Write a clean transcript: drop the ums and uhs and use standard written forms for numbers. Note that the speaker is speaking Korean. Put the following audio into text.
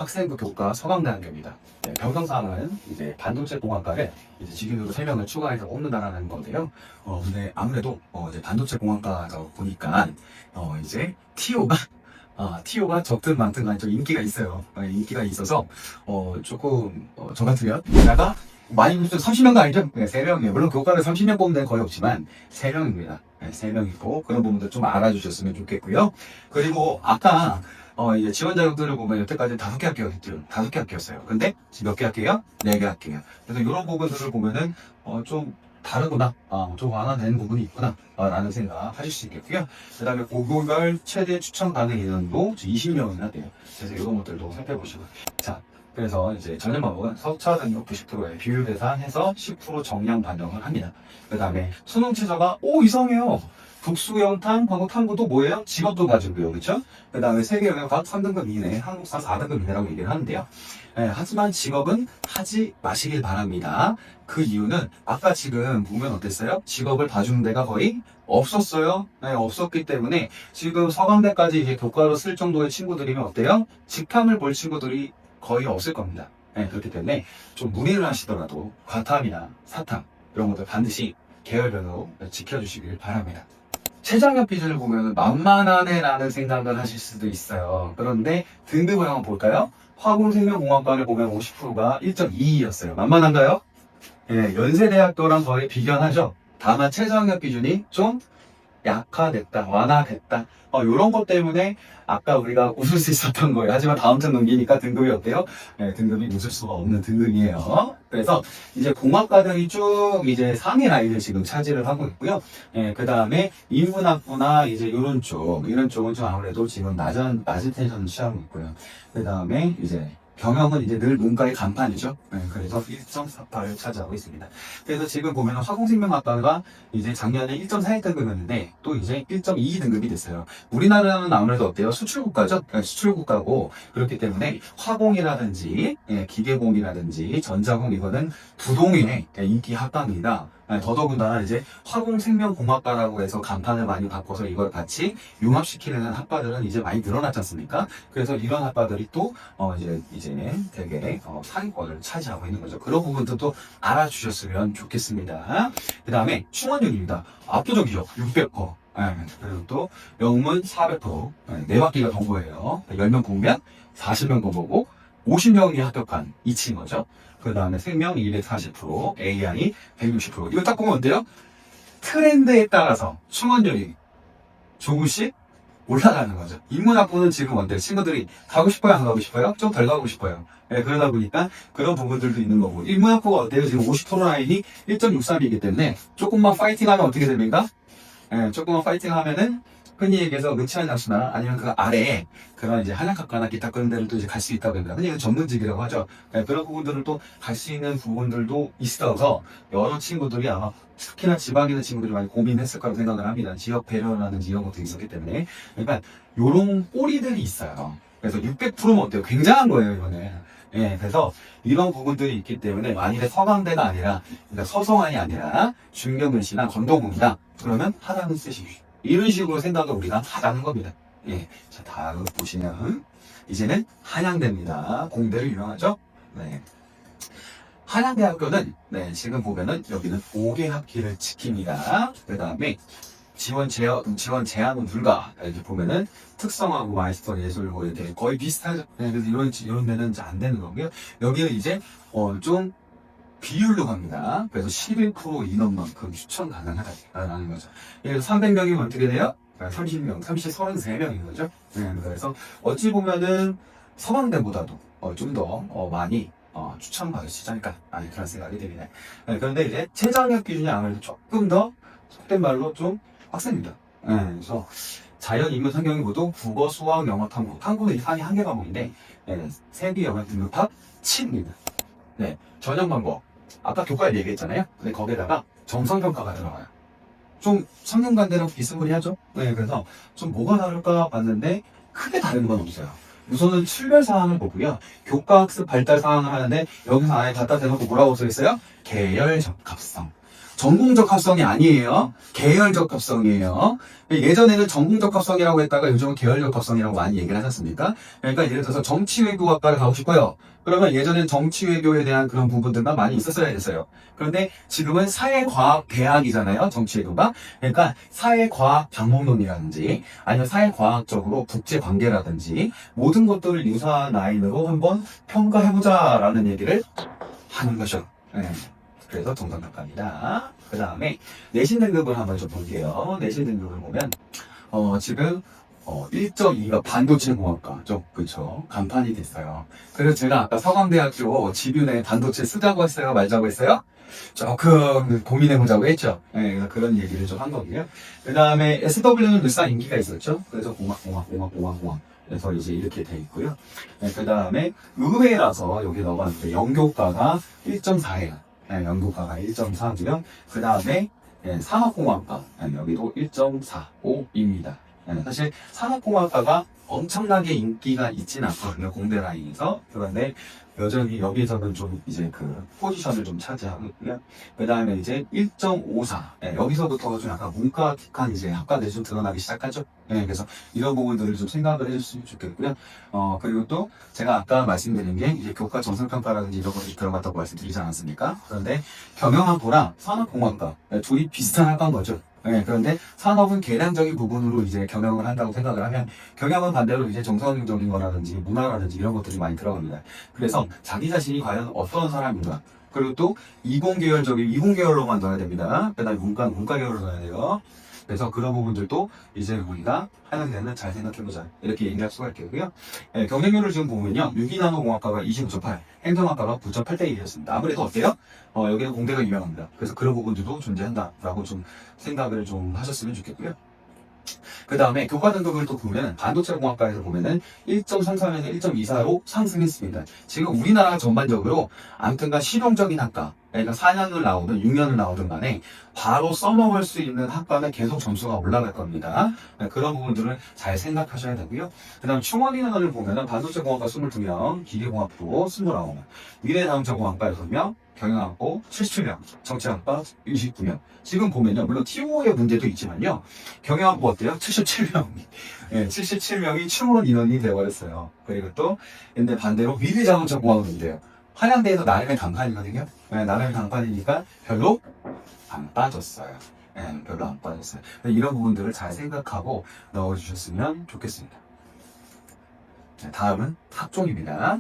학생부 교과 서강대학교입니다. 네, 변경사항은 이제 반도체 공학과를 이제 직인으로 3명을 추가해서 뽑는다라는 건데요. 근데 아무래도 이제 반도체 공학과다 보니까 이제 TO가 적든 많든 간에 좀 인기가 있어요. 인기가 있어서 조금 저 같으면 내가 많이 보면 30명도 아니죠? 네, 3명이에요. 물론 교과를 30명 뽑는 데는 거의 없지만 3명입니다. 네, 3명이고 그런 부분들 좀 알아주셨으면 좋겠고요. 그리고 아까 이제 지원 자격들을 보면 여태까지 5개 학교였죠. 5개 학교였어요. 근데 지금 몇 개 학교요? 4개 학교예요. 그래서 이런 부분들을 보면은 좀 다르구나, 좀 완화되는 부분이 있구나 라는 생각 하실 수 있겠고요. 그 다음에 고교별 최대 추천 가능 인원도 20명이나 돼요. 그래서 이런 것들도 살펴보시고, 자, 그래서 이제 전형 과목은 석차 등록 90%의 비율 계산해서 10% 정량 반영을 합니다. 그 다음에 수능 최저가 이상해요. 국수, 영탐, 과목 탐구도 뭐예요? 직업도 가지고요. 그렇죠? 그 다음에 세계 영역학 3등급 이내, 한국사 4등급 이내라고 얘기를 하는데요. 하지만 직업은 하지 마시길 바랍니다. 그 이유는 아까 지금 보면 어땠어요? 직업을 봐주는 데가 거의 없었어요. 없었기 때문에 지금 서강대까지 이제 교과로 쓸 정도의 친구들이면 어때요? 직탐을 볼 친구들이 거의 없을 겁니다. 그렇기 때문에 좀 문의를 하시더라도 과탐이나 사탐 이런 것들 반드시 계열별로 지켜주시길 바랍니다. 최저학력 기준을 보면 만만하네라는 생각을 하실 수도 있어요. 그런데 등급을 한번 볼까요? 화공생명공학과를 보면 50%가 1.22였어요. 만만한가요? 연세대학교랑 거의 비견하죠. 다만 최저학력 기준이 좀 약화됐다, 완화됐다. 이런 것 때문에 아까 우리가 웃을 수 있었던 거예요. 하지만 다음 장 넘기니까 등급이 어때요? 등급이 웃을 수가 없는 등급이에요. 그래서 이제 공학과들이 쭉 이제 상위 라인을 지금 차지를 하고 있고요. 그 다음에 인문학부나 이제 이런 쪽은 좀 아무래도 지금 낮은 텐션을 취하고 있고요. 그 다음에 이제 경영은 이제 늘 문과의 간판이죠. 그래서 1.48을 차지하고 있습니다. 그래서 지금 보면 화공생명학과가 이제 작년에 1.41등급이었는데 또 이제 1.22등급이 됐어요. 우리나라는 아무래도 어때요? 수출국가죠? 수출국가고 그렇기 때문에 화공이라든지 기계공이라든지 전자공 이거는 부동의 인기 학과입니다. 더더군다나 이제 화공생명공학과라고 해서 간판을 많이 바꿔서 이걸 같이 융합시키는 학과들은 이제 많이 늘어났지 않습니까? 그래서 이런 학과들이 또 이제 되게 상위권을 차지하고 있는 거죠. 그런 부분들도 알아주셨으면 좋겠습니다. 그 다음에 충원율입니다. 압도적이죠. 600%. 그리고 또 영문 400%. 4바퀴가 돈 거예요. 10명 보면 40명 돈 거고 50명이 합격한 이치인 거죠. 그 다음에 생명 240%, AI 160%. 이거 딱 보면 어때요? 트렌드에 따라서 충원율이 조금씩 올라가는 거죠. 인문학부는 지금 어때요? 친구들이 가고 싶어요? 안 가고 싶어요? 좀 덜 가고 싶어요. 그러다 보니까 그런 부분들도 있는 거고. 인문학부가 어때요? 지금 50% 라인이 1.63이기 때문에 조금만 파이팅하면 어떻게 됩니까? 조금만 파이팅하면은 흔히 얘기해서 의치한 장수나 아니면 그 아래에 그런 이제 한약학과나 기타 그런 데를 또 이제 갈 수 있다고 합니다. 흔히 전문직이라고 하죠. 그런 부분들을 또 갈 수 있는 부분들도 있어서 여러 친구들이 아마 특히나 지방에 있는 친구들이 많이 고민했을 거라고 생각을 합니다. 지역 배려라든지 이런 것도 있었기 때문에. 그러니까 요런 꼬리들이 있어요. 그래서 600%면 어때요? 굉장한 거예요, 이거는. 그래서 이런 부분들이 있기 때문에 만일에 서강대가 아니라, 그러니까 서성환이 아니라 중경근시나 건동공이다. 그러면 하라는 쓰십시오. 이런 식으로 생각을 우리가 하자는 겁니다. 자, 다음 보시면 이제는 한양대입니다. 공대로 유명하죠? 한양대학교는 지금 보면은 여기는 5개 학기를 지킵니다. 그 다음에 지원 제한은 불가. 이렇게 보면은 특성화고 마이스터 예술고 이렇게 거의 비슷하죠. 그래서 이런 데는 이제 안 되는 거고요. 여기는 이제 좀 비율로 갑니다. 그래서 11% 인원만큼 추천 가능하다라는 거죠. 예를 들어 300명이면 어떻게 돼요? 30명, 33명인 거죠. 그래서 어찌 보면은 서강대보다도 좀 더 많이 추천받으시지 않을까 그런 생각이 듭니다. 그런데 이제 최저학력 기준이 아무래도 조금 더 속된 말로 좀 빡셉니다. 그래서 자연, 인문, 성경이 모두 국어, 수학, 영어, 탐구. 탐구는 상위 한 개 과목인데 세계 영역 등급합 7입니다. 전형 방법. 아까 교과에 얘기했잖아요. 근데 거기에다가 정성평가가 들어가요. 좀 성균관대랑 비스무리하죠? 그래서 좀 뭐가 다를까 봤는데 크게 다른 건 없어요. 우선은 출별 사항을 보고요. 교과학습 발달 사항을 하는데 여기서 안에 갖다 대놓고 뭐라고 써있어요? 계열 적합성. 전공적 합성이 아니에요. 계열적 합성이에요. 예전에는 전공적 합성이라고 했다가 요즘은 계열적 합성이라고 많이 얘기를 하지 않습니까? 그러니까 예를 들어서 정치외교학과를 가고 싶어요. 그러면 예전엔 정치외교에 대한 그런 부분들만 많이 있었어야 했어요. 그런데 지금은 사회과학대학이잖아요. 정치외교가. 그러니까 사회과학 방법론이라든지 아니면 사회과학적으로 국제관계라든지 모든 것들을 유사한 라인으로 한번 평가해보자라는 얘기를 하는 거죠. 네. 그래서 정상학과입니다. 그 다음에 내신 등급을 한번 좀 볼게요. 내신 등급을 보면 지금 1.2가 반도체 공학과죠. 그쵸. 간판이 됐어요. 그래서 제가 아까 서강대학교 지뷰내 반도체 쓰자고 했어요? 말자고 했어요? 조금 고민해보자고 했죠. 네, 그래서 그런 얘기를 좀 한 거고요. 그 다음에 SW는 늘상 인기가 있었죠. 그래서 공학. 그래서 이제 이렇게 돼 있고요. 네, 그 다음에 의외라서 여기 넣어봤는데 연교과가 1.4예요. 네, 연구가가 1.4고요. 그 다음에 산업공학과 여기도 1.45입니다. 사실 산업공학과가 엄청나게 인기가 있진 않거든요. 공대 라인에서. 그런데 여전히 여기서는 좀 이제 그 포지션을 좀 차지하고 있고요. 그 다음에 이제 1.54. 여기서부터 좀 약간 문과틱한 이제 학과들이 좀 드러나기 시작하죠. 그래서 이런 부분들을 좀 생각을 해줬으면 좋겠고요. 그리고 또 제가 아까 말씀드린 게 이제 교과 정상평가라든지 이런 것들이 들어갔다고 말씀드리지 않았습니까? 그런데 경영학부랑 산업공학과 둘이 비슷한 학과인 거죠. 그런데 산업은 계량적인 부분으로 이제 경영을 한다고 생각을 하면 경영은 반대로 이제 정서적인 거라든지 문화라든지 이런 것들이 많이 들어갑니다. 그래서 자기 자신이 과연 어떤 사람인가 그리고 또 이공계열로만 넣어야 됩니다. 그다음에 문과 계열로 넣어야 돼요. 그래서 그런 부분들도 이제 우리가 하는 데는 잘 생각해보자 이렇게 얘기할 수가 있겠고요. 경쟁률을 지금 보면요. 유기나노공학과가 25.8, 행정학과가 9.8대 1이었습니다. 아무래도 어때요? 여기는 공대가 유명합니다. 그래서 그런 부분들도 존재한다라고 좀 생각을 좀 하셨으면 좋겠고요. 그 다음에 교과 등급을 또 보면 반도체 공학과에서 보면은 1.33에서 1.24로 상승했습니다. 지금 우리나라 전반적으로 아무튼간 실용적인 학과 그러니까 4년을 나오든 6년을 나오든 간에 바로 써먹을 수 있는 학과는 계속 점수가 올라갈 겁니다. 그런 부분들을 잘 생각하셔야 되고요. 그 다음 충원 인원을 보면은 반도체 공학과 22명, 기계공학부 29명, 미래자동차 공학과 6명, 경영학부 77명, 정치학과 29명. 지금 보면요. 물론 TO의 문제도 있지만요. 경영학부 어때요? 77명. 77명이 충원 인원이 되어버렸어요. 그리고 또 근데 반대로 미래자동차 공학인데요. 한양대에서 나름의 강판이거든요. 나름의 강판이니까 별로 안 빠졌어요. 별로 안 빠졌어요. 이런 부분들을 잘 생각하고 넣어주셨으면 좋겠습니다. 다음은 학종입니다.